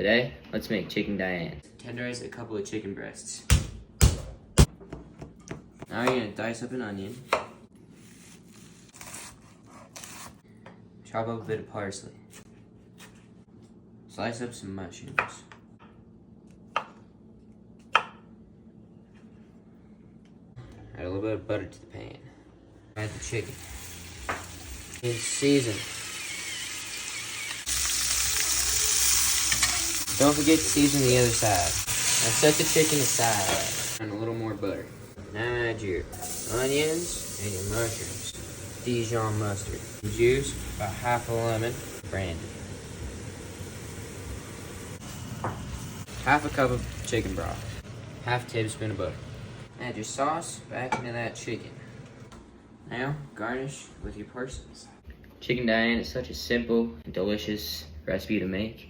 Today, let's make chicken Diane. Tenderize a couple of chicken breasts. Now you're gonna dice up an onion. Chop up a bit of parsley. Slice up some mushrooms. Add a little bit of butter to the pan. Add the chicken. And season. Don't forget to season the other side. Now set the chicken aside. And a little more butter. Now add your onions and your mushrooms. Dijon mustard. Juice, about half a lemon. Brandy. Half a cup of chicken broth. Half a tablespoon of butter. Add your sauce back into that chicken. Now, garnish with your parsnips. Chicken Diane is such a simple and delicious recipe to make.